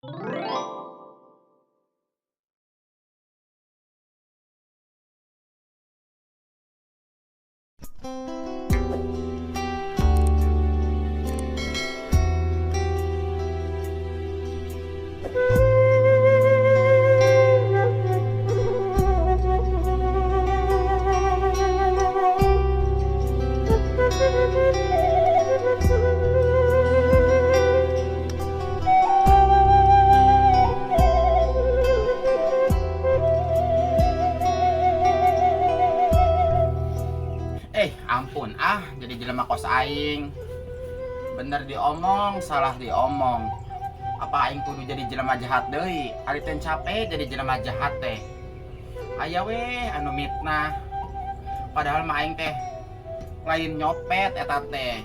Ampun jadi jelema kos aing. Bener diomong, salah diomong. Apa aing kudu jadi jelema jahat deui? Ari teu capek jadi jelema jahat teh. Aya we anu mitnah. Padahal mah aing teh lain nyopet eta teh.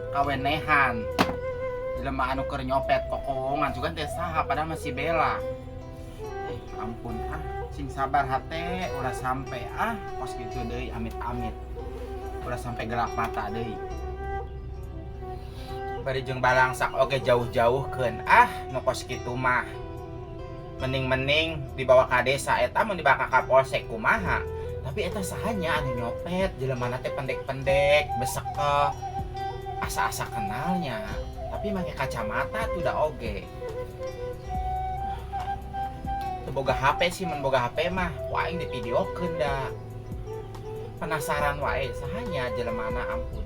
Kawenehan. Jelema anu keur nyopet kokongan juga teh saha padahal masih bela. Ampun sing sabar hate udah sampai kos gitu deui amit-amit. Udah sampai gelap mata deui. Bari jeung balangsak oge jauh-jauhkeun nu kos kitu mah. Mending dibawa ka desa eta mun dibawa ka Kapolsek kumaha. Tapi eta sahanya anu nyopet jelema teh pendek-pendek, beseke. Asa-asa kenalnya, tapi make kacamata tuh udah oge. Boga HP sih, mun boga HP mah wae di videokeun da. Penasaran wae sahanya jelemana ampun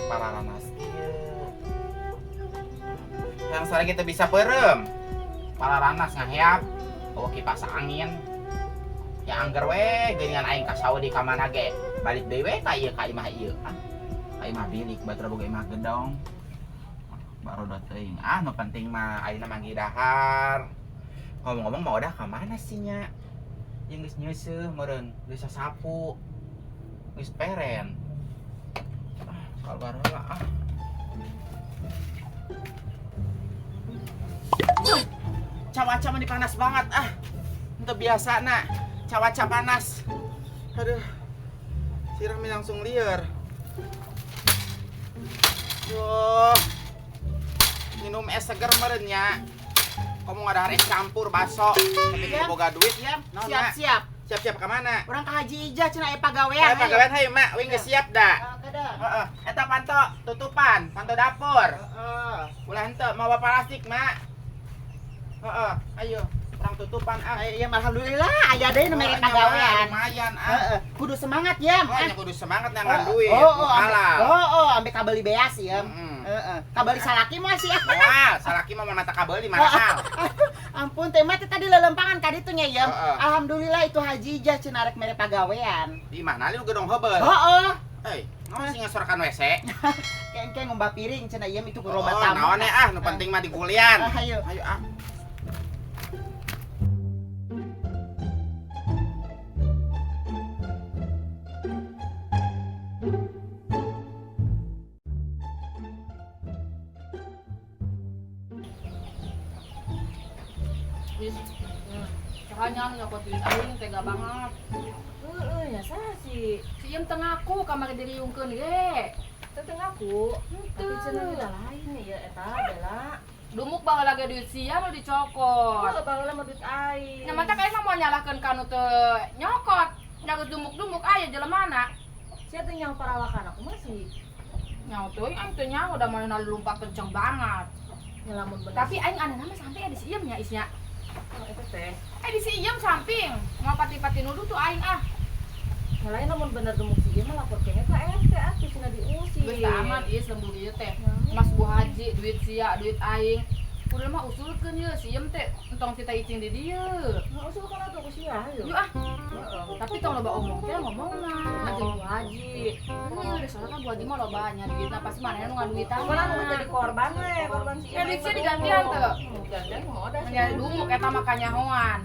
pararanas ieu. Yang sare kita bisa perem. Pararanas ngaheap bawa kipas angin. Ya angger we geuningan aing ka Saudi ka mana ge. Balik deui we ka ieu ka imah ieu. Ka imah bilik batra boga imah gedong. Baru teuing nu penting mah ayeuna manggi dahar. Ngomong-ngomong mau udah ka mana sih nya? Yang geus nyeuseuh meureun, geus sasapu. Geus peren. Kabar heula Cawaca mah dipanas banget Henteu biasana cawaca panas. Aduh. Sirah langsung lieur. Duh. Minum es seger meureun nya. Kamu ngadahar es campur baso. Tapi ya, boga duit ya. Siap-siap. Siap-siap ka mana? Urang ka Haji Ijah cenah aya pagawean. Aya pagawean hayu mak, we geus siap da. Heeh. Eta panto tutupan, panto dapur. Heeh. Ulah henteu mawa plastik mak. Heeh, ayo. Urang tutupan Ya alhamdulillah aya deui nu mere pagawean. Lumayan Heeh. Kudu semangat ya. Kudu semangat nangan duit. Halal. Ambe kabeli beas ya. Heeh. Kabeli salaki mah sih. Wah, salaki mah mata kabeli mahal. Ampun teh mah tadi lelempangan ka ditu nya ya. Alhamdulillah itu Haji Ijah cenah rek mere pagawean. Di mana lu gedong heubeul? Heeh. Naon sih ngasorkan WC? Kengkeng ngomba piring cenah ieu itu gerobak tamu. Naon nu penting mah digulian. Ayo. Ayo Cahanya nyokotin aing tega banget. Ya salah sih. Si Iem teu ngaku kamari diriungkeun ge. Teu ngaku. Tapi cenah udah lain ya eta bela. Dumuk baheula ge duit sia nu dicokot. Baheula mah duit aing. Nya mata kayak mah mau nyalahkeun kanu teu nyokot. Nyageut dumuk-dumuk aya jelemana. Sia teh nyaho parawakan aku masih. Nyaho teuing aing teu nyaho da manehna lumpat kenceng banget. Nyelamun bener. Tapi aing anehna mah sampai di si Iem nya isnya. Oh, eta teh. Di si Iem samping. Mau pati-pati nuduh tuh aing Nyalain namun bener gemuk sih dia mah lapor kayaknya ke RT atuh cenah diusir. Geus teu aman ieu lembur ieu teh. Mas Bu Haji duit sia, duit aing. Udah mah usulkeun ieu si Iem teh entong kita icing di dieu. Usulkeun atuh ku sia yeuh. Yuk tapi tong loba omong teh ngomongna. Jeung Bu Haji. Ieu udah soalnya kan Bu Haji mah loba nya duitna pasti manehna nu ngaduitan. Mana nu jadi korban we, korban si duit sia digantian teu. Gantian mah ada. Nya dumuk eta mah kanyahoan.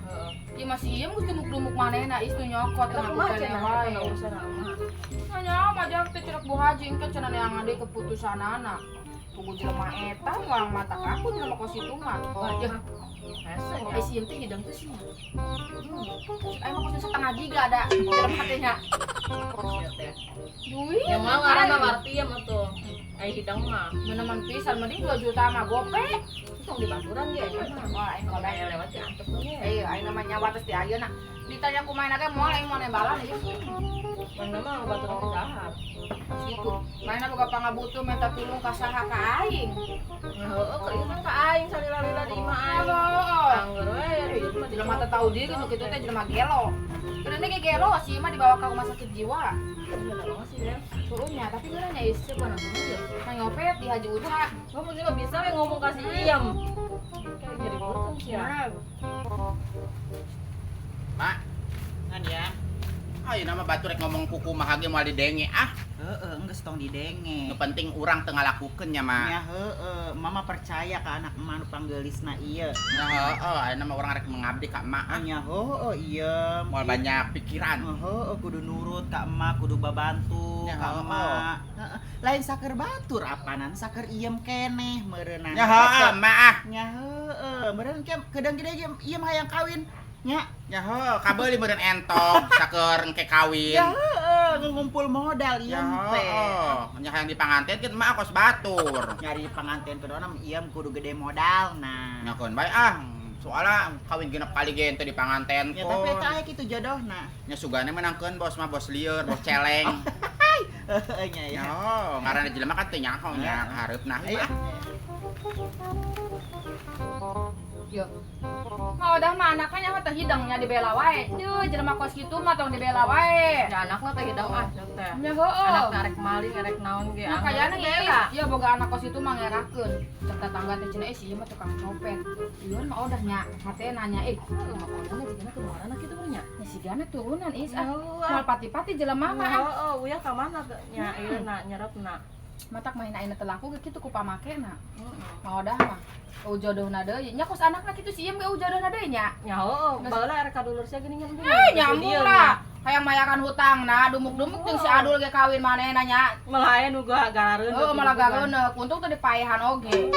Ieu masih ieu geus dumuk-dumuk manehna is nu nyokot teh bukan wae. Urusan ama. Nya mah teh cerek Bu Haji engke cenah neangan deui keputusanana. Kudu jelema eta uang mata aku jelema kos itu mah. Aja. Hese Si Iem teh hidang teh sih. Ayo mah kos setengah giga ada jelema teh nya. sia teh. Duit. Yang mau ngaranna Martiem atuh. Ai hidang mah. Meneman pisan mending 2 juta mah gope. Tong di baturan ge mah. Wah, aing Kalau kolek. lewat di antep ge. Iya, aing namanya wates di ayeuna. Ditanya ku main age moal aing mau nembalan ieu. Mana mah baturan teh dahar. Gitu. Mainna boga pangabutuh minta tulung ka saha ka aing. Nah, heueuh ka ieu kan ka aing salila-lila di imah aing. Heuh. Angger we ieu mah Jelema teh tahu diri nu kitu teh jelema gelo. Kena ge gelo sih mah dibawa ka rumah sakit jiwa. Bener sih ya. Turunnya tapi geureunya ieu Siapa nanti ya? mah nyopet di Haji Utha. Kamu juga bisa we ngomong kasih iem. Kayak jadi boten sih ya. Mak, Kan ya. ayo nama batu rek ngomong kuku mah hage moal didenge ah. Heeh, geus tong didenge. Nu penting urang teu ngalakukeun nya mah. Ya heeh, mama percaya ka anak emak nu panggeulisna ieu. Nah, heeh, aya nama urang rek mengabdi ka emak ah. Nya heeh iya. Moal banyak pikiran. Heeh, kudu nurut ka emak, kudu babantu Ya, ka heeh. emak. Heeh, lain saker batur apanan, saker iem keneh meureunna. Ya heeh, emak ah. Nya heeh, meureun ke keudang gede iem hayang kawin. Nya, Ya heeh, kabeuli meureun entok saker engke kawin. ya heeh, ngumpul modal Ya iem teh. heeh, nya hayang dipanganten keun emak kos batur. Nyari panganten kedona iem kudu gede modal. Nah, Nyakeun bae ah. Soalnya kawin genep kali ge teu dipanganten ya tapi eta aya kitu jodohna. Nya sugana menangkeun bos mah bos lieur, bos celeng. Heeh nya Ya, ya. ngaranna jelema kan teu nyaho nya hareupna. Aya. Yo. Mau udah mah anaknya mah teh hidangnya dibela wae. Duh, jelema kos kitu mah tong dibela wae. Ya anak mah teh hidang ah teh. Nya heueuh. Anak ngarek maling, ngarek naon ge. Nah, kayaknya ngeela. Iya boga anak kos itu mah ngerakeun. Cek tetangga teh cenah si ieu mah tukang copet. Ieu mah udah nya, hate nanya Makanya jigana keluar anak itu nya. ya sigana turunan is ah. Moal Moal pati-pati jelema mah. Heeh, uya ka mana nya ieu na nyerepna. Matak main ayeuna teh laku ge kitu ku pamakena. Heeh. Mau dah mah. Jodohna deui. Nya kos anakna kitu si ieu ge jodohna deui nya. Ya heeh, baheula erek kadulur sia geuning nya. Nyambung lah. Hayang mayakan hutang nah dumuk-dumuk jeung si Adul ge kawin manehna nya. Malah aya nu garareun. Heeh, malah gageuneuh. Untung teh dipaehan oge.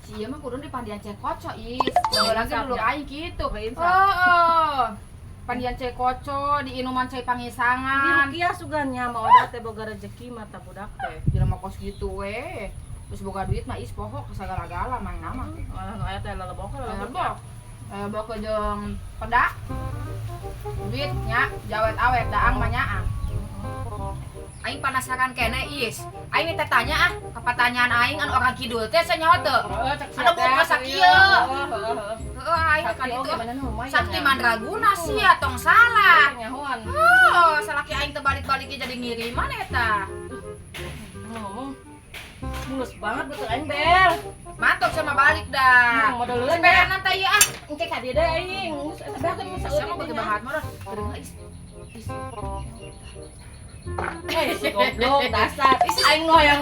Si ieu mah kudu dipandian cek koco is. Baheula ge dulu aing kitu. Heeh. Pandian cek koco di inuman cai Di pangisangan. Rukiah sugannya mau ada teh boga rezeki mata budak teh. Jelema kos gitu we. Terus boga duit mah is poho kasagala-gala main nama. Malah nu aya teh lelebok. Lebok. Lebok ke jeung pedak. Duit nya jawet awet daang mah nyaang. Aing penasaran kene is. Aing teh tanya ah, ka pertanyaan aing anu orang kidul teh sanyaho teu? Ada buka sakieu. Heeh, aing kan itu. Sakti Mandraguna sih tong salah. Nyahoan. Oh, salaki aing teh balik-balik jadi ngiriman eta. Ngomong. Mulus banget betul aing bel. Matok sama balik dah. Modal dulu Sepeanan teh ieu ah. Engke ka dia deh aing. Geus eta bahkan masa Sama bagi bahat mah kedeung is. Si goblok dasar. Aing ngoyang.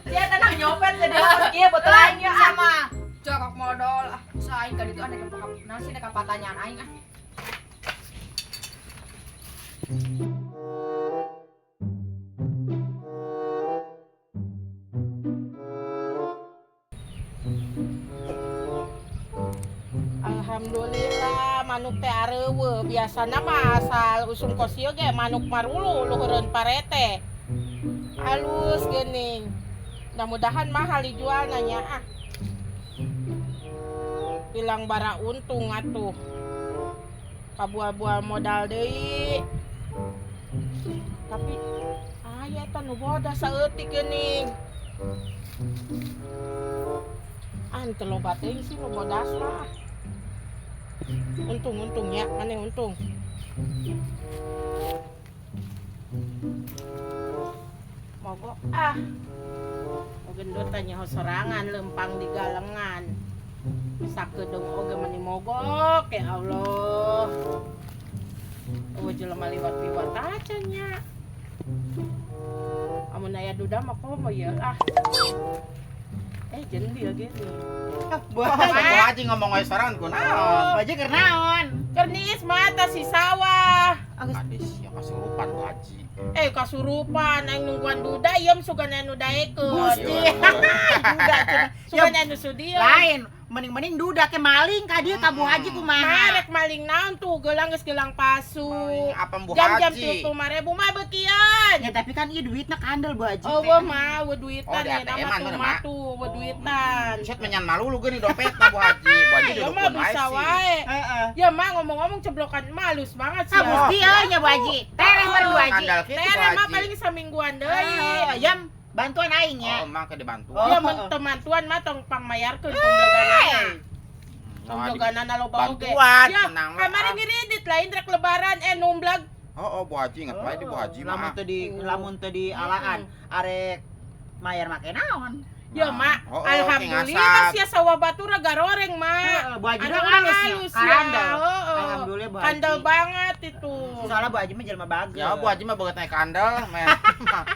Dia tenang nyopet jadi orang kieu betul aing ya. Sama corok modal ah. Sa aing ka ditu ane ka nasi ka pertanyaan aing ah. Alhamdulillah manuk teh areuweuh. Biasana mah asal usum kos ieu ge manuk marulu luhureun parete. Halus geuning. Mudah-mudahan mahal dijual nanya ah. Bilang bara untung atuh. Kabual-bual modal deui. Tapi aya teh nu bodas saeutik geuning. Teu loba teuing sih nu bodas lah. Untung ya, aneh untung. Mogok ah. Gendut tanya sorangan lempang di galengan. Sakedeung oge mani mogok ya Allah. Eueuh jelema liwat-liwat aja nya. Amun aya duda mah komo ieu ah. Jendil gini. Wah, aja ngomong wae sorangan kunaon. Aja keur naon? Kernis mata si sawah. Adis ya kasurupan Bu Haji. Kasurupan aing nungguan duda iem sugan anu daekeun. Gusti. Duda cenah. Sugan anu sudieu. Lain, mending duda ke maling ka dieu ka Bu Haji kumaha. Marek maling naon tuh gelang geus gelang pasu. Apa Bu Jam-jam Haji? 35.000 mah beukian. Ya tapi kan ieu duitna kandel Bu Haji. Oh, mah we duitan Oh, di ya, ATM-an nama bener, tuh Mak? mah tuh we duitan. Set menyan malu lu geuning dompetna Bu Haji. Bu Haji Ya duduk mah pun wae bisa sih. wae. Heeh. Ya mah ngomong-ngomong ceblokan mah halus banget sih. Sa Gusti nya Bu Haji. Tereh mah Bu Haji. Kandal kitu Bu Tere mah Haji. paling samingguan deui. Yam bantuan aing ya. Oh, emang ke dibantu. Oh. Ya mun teman-tuan mah tong pangmayarkeun pemblogan aing. Pembloganan loba oge. Bantuan, Ya, tenang, kamari ah. ngiridit lain rek lebaran numblag. Oh, Bu Haji ingat wae di Bu Haji mah. Lamun teu di alaan arek mayar make naon. Ya mak, Oh, alhamdulillah sia sawah batura garoreng mak. Bu Haji Anu doang mah halus halus ya. ya. Kandel. Heeh. Alhamdulillah Bu Haji. Kandel banget itu. Soalnya Bu Haji mah jelema bagus. Ya Bu Haji mah boga teh kandel, meh.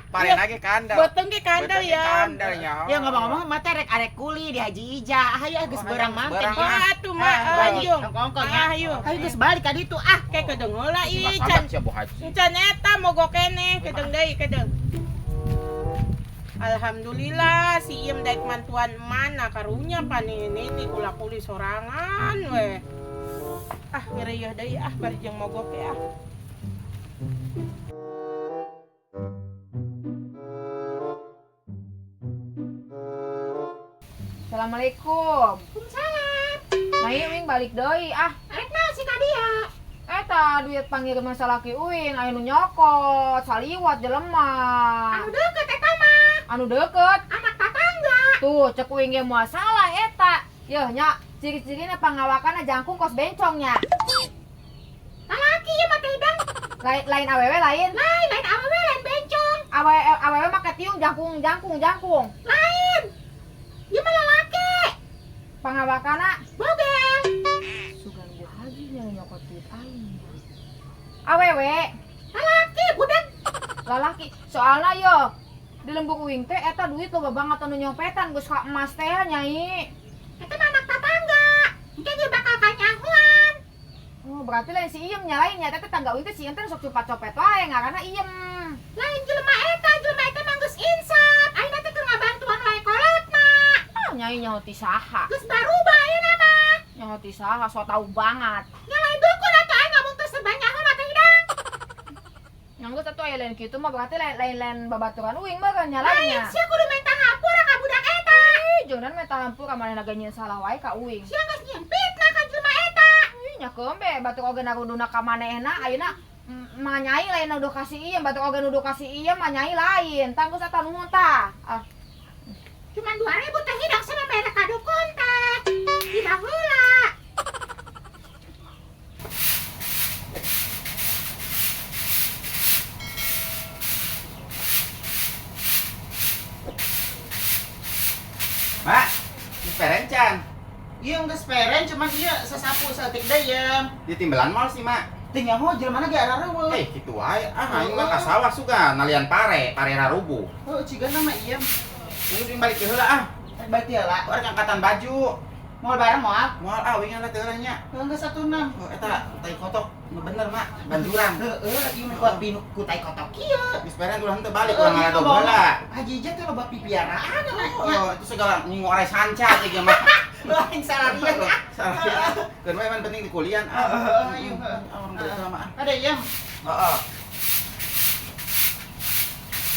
Paren lagi kandel. Beuteung ge kandel Beuteung ge ya. Kandel ya. Ya ngomong-ngomong mah teh arek kuli di Haji Ija. Ayo geus Oh, beurang ayo, mangken. beurang. Oh, atuh mak, Bu Haji, ayo. ongkong ya. Ayo. Ayo geus balik ka ditu ah. Kayak kedeng heula Ih, ieu can Bu Haji. Encan eta mogok keneh, kedeng deui kedeng. Alhamdulillah si iem daek mantuan mana karunya panini nih kula-kuli sorangan we. Ah ngerieuh deui bari jeung mogok ya. Assalamualaikum. Waalaikumsalam. Nah, Uing balik deui Arek naon si Kadia? Eta duit pangiriman salaki Uing aya nu nyokot, saliwat jelema. Anu deket eta mah. Anu deket. Anak tetangga. Tuh, cek Uing ge moal salah eta. Yeuh nya, ciri-cirina pangawakanna jangkung kos bencongnya. Lalaki ieu mah teh hidang. Lain awewe lain. Lain awewe lain bencong. Awewe make tiung jangkung. Lain. Ieu mah lalaki. Pangawakanna Bogel. sugan Bu Haji nya nyokot duit aing. Awewe Lalaki budak. lalaki soalna yo di lembur Uing teh eta duit loba banget anu nyopetan geus ka emas teh nyai. Eta mah anak tetangga. Engke ge bakal kanyahuan. Oh, berarti lain si Iem nyalain nya teh tangga Uing teh si Iem teh sok cepat copet wae ngaranna Iem. Lain jelema eta mah geus insaf. Ayeuna teh keur ngabantuan wae kolot mah. Oh, nyai nyaho ti saha? Geus barubah ayeuna mah. Nyaho ti saha so tau banget. Nyalain dukun atuh aing ngomong teh sebanyaho mah teh hidang. Yang geus atuh aya lain kitu mah berarti lain babaturan Uing mah kan nyalain Lain nya. sia kudu minta hampura ka budak eta. Jeung dan meta hampura manehna nyeun salah wae ka Uing. Sia geus nyimpitna ka jelema eta. Ih, nya kembe batur oge naruduna ka manehna ayeuna mah nyai lain udah kasih Iem, batur oge nuduh kasih Iem mah nyai lain. Tanggus eta nuhun tah. Cuman 2000 teh hidang sama mere ka dukun teh. Di baheula. Mak, geus perencan. Ieu geus peren cuman ieu sasapu saeutik deui ya. Di timbelan mal sih, Mak. Teu nyaho jelema ge arareueuh. Kitu wae. Aing mah ka sawah sugan nalian pare rarubu. Oh, cigana mah ieu. Uing balik ke heula Berarti heula. Orang angkatan baju. Moal bareng moal. Moal wingan teh heula nya. Geus 16. Oh, eta tai kotok nu bener, Mak. Banjuran. Heeh, ieu mah kuat binu ku tai kotok kieu. Geus peren ulah henteu balik ulah ngalado heula. Haji Ija teh loba pipiaraan anaknya. Oh, itu segala nyingu orai sanca teh ge mah. Lain salarian. Salah. Keun we man penting di kuliah. Ayo. Alhamdulillah, Mak. Ada ya. Heeh.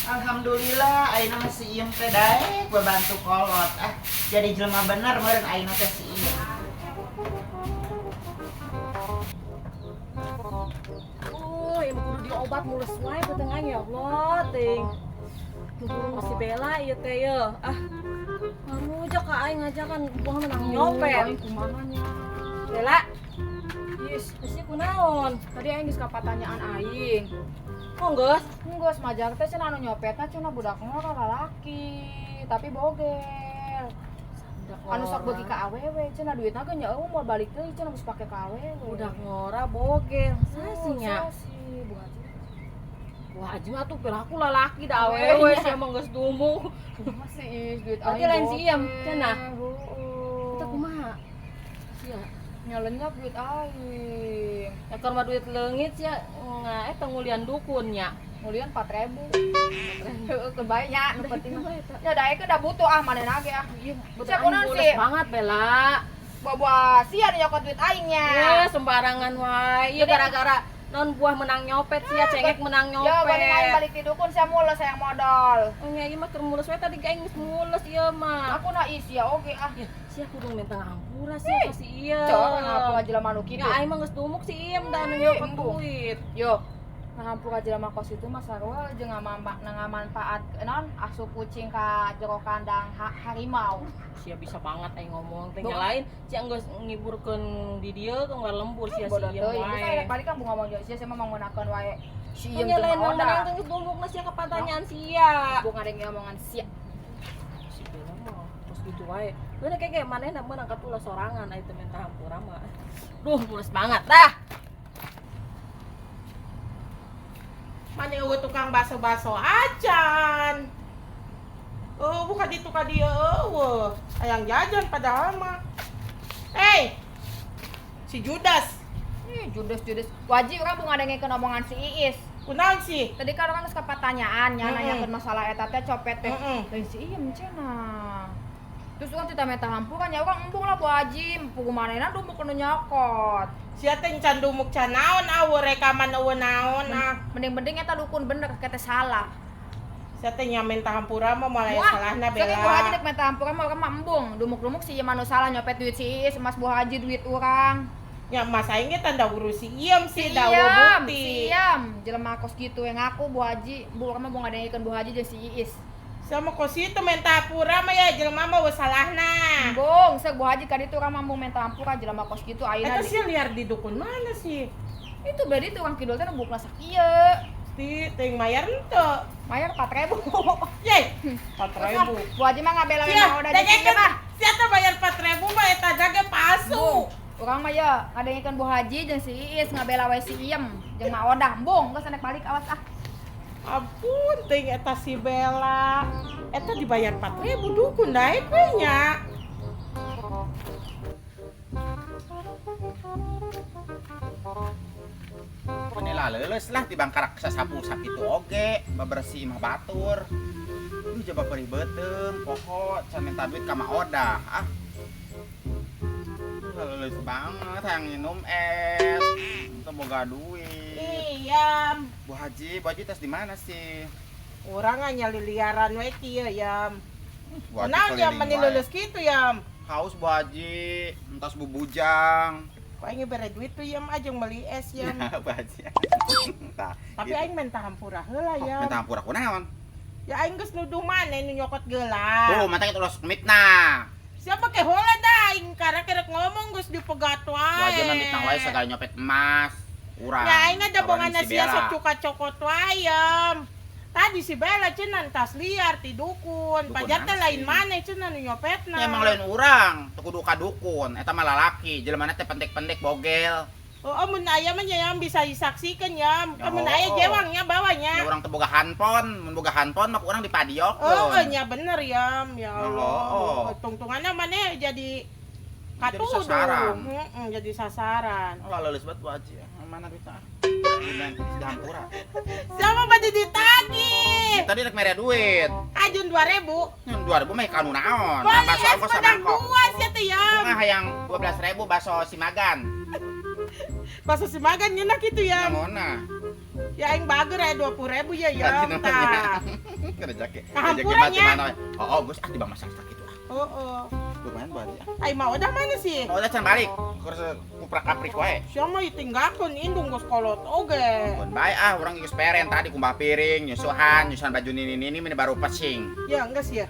Alhamdulillah ayeuna mah si Iem teh daek bebantu kolot. Jadi jelema bener meureun ayeuna teh si Iem. Oh, ieu kudu diobat mulus wae petengan ya Allah, ting. Kudu mesti bela ieu teh ye. Ngajak ka aing ngajakan buang menang nyopet. Aing kumaha nya? Bela. Yes, isi kunaon? Tadi aing geus ka pertanyaan aing. Oh, geus. Geus majak teh cenah anu nyopetna cenah budak ngora lalaki, tapi bogel. Anu sok beuki ka awewe cenah duitna ge nya mau balik deui cenah geus pake ka awewe. Udah ngora bogel. Sasinya. Sasi, Bu Haji. Wah, aji mah tuh perilaku lalaki da awewe sih emang geus dumu. Masih duit Berarti aing lain si Iem, bogel. cenah. Heueuh. Kita kumaha? Sia. Nyalenyap duit aing. Ekor mah duit leungit sia eta ngulian dukunnya. Mulian 4.000. Kebaiknya nu penting mah. Ya da aing udah butuh manehna ge Iya, Cek kunaon boles sih? banget Bella. Bawa sia nyokot duit aingnya. Ya sembarangan wae. Iya gara-gara non buah menang nyopet sia cengek menang Yo banding aing nyopet. balik di dukun saya mulus sayang modal. Oh nya ieu mah keur mulus wae tadi aing geus mulus ieu mah. Aku na isi ya oge ah. Ya, sia kudu minta ngampura sia ka si ieu. Coba ngapung aja lah manu kitu. Ya aing mah geus dumuk si ieu da anu nyokot embung. duit. Yo, ngampung aja lah kos itu mah sarua jeung ngamanfaat naon asup kucing ka jero kandang harimau. Sia bisa banget aing ngomong teh Duh. lain sia geus ngiburkeun di dieu tunggal lembur sia si Bodoh ieu teuing. Bisa wae. balik kan ngomong jeung sia mah menggunakan wae si Nya ieu lain teh menang oda. geus dumukna sia ka pertanyaan sia. Bunga ada yang ngomongan sia. Si Bella mah terus gitu wae. Bener kayak manehna menang katulah sorangan aya teh minta hampura mah. Duh, mulus banget dah. Mana eueuh tukang baso-baso acan. Oh, bukan di tukang dia eueuh. Hayang jajan padahal mah. Hei. Si Judas, Judes. Wajib orang bunga dengekeun omongan si Iis. kunaon sih? Tadi kan orang geus pertanyaan nya Mm-mm. nanyakeun masalah eta teh copet teh. Mm-mm. Lain si Iem cenah. Terus orang teh minta hampuran ya orang embung lah Bu Haji, empu kumanehna dumuk nu nyokot. Sia teh can dumuk can naon eueuh rekaman eueuh naon ah. Mending eta dukun bener kete salah. Sia teh nya minta hampura mah malah ya salahna Jadi Bu Haji Bella. dek minta hampuran mah orang mah embung, dumuk-dumuk si Iem anu salah nyopet duit si Iis, Mas Bu Haji duit urang. Ya mas aing ge tanda urus si Iem sih dawa bukti. Siam, jelema kos gitu yang ngaku Bu Haji, Bu urang mah bunga dengekeun Bu Haji jeung si Iis. Sama kos itu minta hampura mah ya jelema mah we salahna. Bong, sek Bu Haji ka ditu urang mah mau minta hampura jelema kos kitu ayeuna Eta sia liar di dukun mana sih? itu berarti tukang kidul teh bukna sakieu. Ti teuing mayar henteu. Mayar 4.000. Yey, 4.000. Bu Haji mah ngabela Sia, mah udah da jadi kan mah. sia teh bayar 4.000 mah eta jaga palsu. Urang mah ya ngadengekeun Bu Haji jeung si Iis ngabela wae si Iem jeung Mak Odah. Bong, geus sanek balik awas ah. Ampun, teuing eta si Bella. Eta dibayar 4.000 dukun daek we nya. Inilah leuleus lah di bangkarak sasapu sakitu oge, bebersih mah batur. Duh coba peribeuteung, pokok can minta duit ka Mak Odah. Ah. Leuleus banget hayang minum es. Teu boga duit. Iya, Bu Haji tes di mana sih? urang nya liliaran we kieu ya. Bu Haji Kunaon ya keliling mani wae. lulus kitu ya. Haus Bu Haji, entos bubujang. Kok aing bere duit tuh ya ajeng beli es ya. Bu Haji. Tah, Tapi gitu. aing minta hampura heula ya. Minta hampura kunaon? Ya aing geus nuduh maneh nu nyokot geula. Tuh, mata kita ulos mitnah. Siapa ke heula da aing karek kerek ngomong geus dipegat Bu Haji mah wae. mitnah wae segala nyopet emas. Urang. Ya aing ada Kabarin bonganna si sia Bella. sok cuka cokot wae. Tadi si Bella cenah tas liar ti dukun. Dukun Pajar teh mana lain sih? maneh cenah nu nyopetna. Ya, emang lain urang, teu kudu ka dukun, eta mah lalaki, jelemana teh pendek-pendek bogel. Oh, mun aya mah nya yang bisa disaksikan ya. Ya, Mun aya oh. jewangnya bawanya. Ya urang teu boga handphone, mun boga handphone mah urang Oh, dipadiokeun. nya bener ya. Ya Allah. Oh. Tungtunganna maneh jadi Jadi katuduh. sasaran. Jadi sasaran. Oh, leuleus banget Bu Haji. Mana duitnya? Dimain di hampura. Sama bade ditagih. Tadi rek mere duit. Ajun 2000. Yang 2000 mah kanu naon? Boleh Nambah es ongkos sama pedang angkot. buas ya teh ya. Bunga hayang 12.000 baso simagan. Baso simagan nyeuna kitu ya. Namonna. Ya aing bager aya 20.000 ya ya. Tah. Kerja ke. Kehampurannya. Oh, Gus ah tiba masak gitu ah. Heeh. Lumayan buat ya. Ai mau udah mana sih? Oh, udah can balik. Kurus kuprak-kaprik wae. Sia mah ditinggalkeun indung geus kolot oge. Pun bae ah urang geus peren tadi kumbah piring, nyusuhan baju nini baru pesing. Ya enggak sih ya.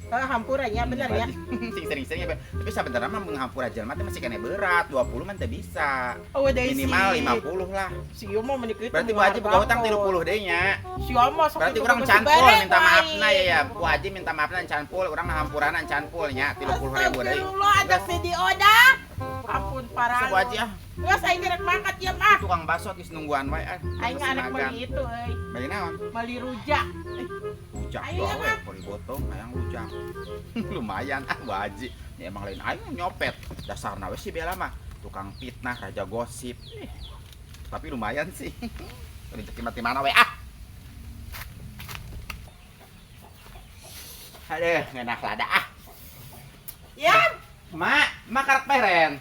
Hampurannya bener ya. Sing sering-sering ya. Tapi sebenarnya mah menghampura jelema teh masih kena berat, 20 mah teu bisa. Oh, udah Minimal 50 lah. Si Yo mah menikah Berarti Bu Haji boga hutang 30 deui nya. Si Yo mah sok Berarti itu urang geus can pul diberek minta wae. maafna ya. Bu Haji minta maafna can pul, urang ngahampuranan can pul nya 30.000 deui. Astagfirullah, ada video dah. Ampun parah. Bu Haji ah, Geus aing gerek mangkat ya mah. tukang bakso geus nungguan wae ah. Aing anak beli itu euy. Beli naon? Beli rujak. Rujak Ayo, doang ya, we, Mak. poli botong hayang rujak. Lumayan ah Bu Haji. Ya emang lain aing nyopet. Dasarna we si Bella mah. tukang fitnah, raja gosip. Tapi lumayan sih. Rezeki mati mana we Aduh, ngenak lada Ya, mak karek peren.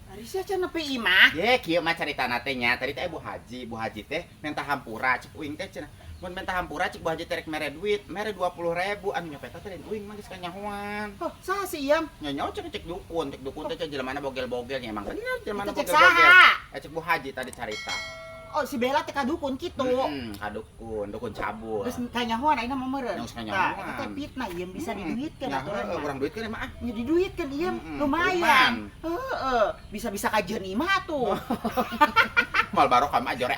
Arisa cenah nepi imah. Ye, kieu mah carita teh nya. Tadi teh Bu Haji teh minta hampura cek uing teh cenah. Mun minta hampura cek Bu Haji teh rek mere duit, mere 20.000 anu nyopet teh uing mah geus kanyahoan. Oh, saha si Iem? Nyaho cek dukun teh jelemana bogel-bogel nya emang bener jelemana Cek bogel-bogel. saha? Cek Bu Haji tadi carita. Oh, si Bella teh kadukun kitu. Dukun cabul. Geus kanyahoan ayeuna mah meureun. Geus kanyahoan. Tah, eta teh fitnah Iem bisa diduitkeun Ya, aturan mah. kurang duit kan mah Ya diduitkeun Iem, Mm-mm, lumayan. Heeh, bisa-bisa kajeun imah tuh. Mal barokah mah jore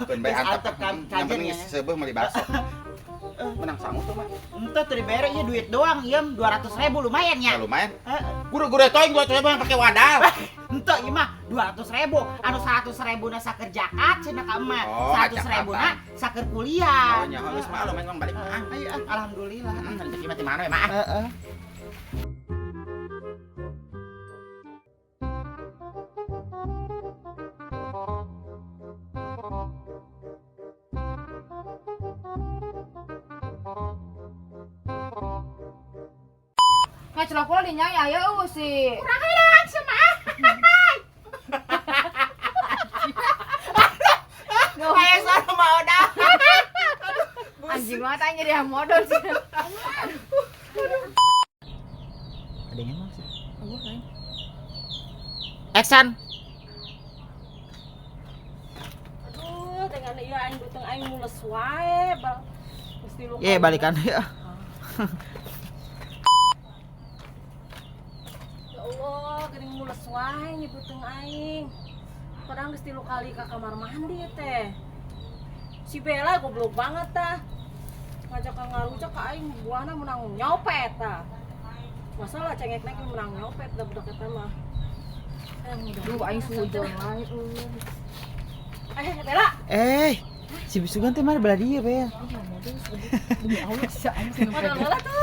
Beun bae Geus antep antep ka Yang kajen penting ya. seubeuh meuli bakso. Menang sangu tuh mah. Ente teu dibere ieu duit doang Iem, 200.000 lumayan Ya nya. lumayan. Heeh. Guru-guru toing 200.000 yang pakai wadal. Ente ieu mah 200.000, anu 100.000 na saker jakat cenah ka emak. Oh, 100.000 na saker kuliah. Oh nya geus mah lumayan mah balik mah. Ayo, alhamdulillah. Rezeki mah ti mana we mah. Heeh. Ngecelok lo dinyai aya sih. Aya sana mau dah. Anjing banget aja dia modal sih. Adanya mah sih. Action. Aduh, dengan ieu aing beuteung aing mules wae, Bang. Mesti lu. Ye, balikan ya. Ya Allah, geuning mules wae nya beuteung aing. Padahal geus 3 kali ka kamar mandi teh. Si Bella goblok banget tah. Ngajak ka ngarujak ka aing buahna menang nyopet tah. Masalah cengek-cengek menang nyopet da budak eta mah. Duh aing sujon wae Bella, Si Bisugan teh mana belah dia, Bel? Demi Allah sih aing seneng. modal heula tuh.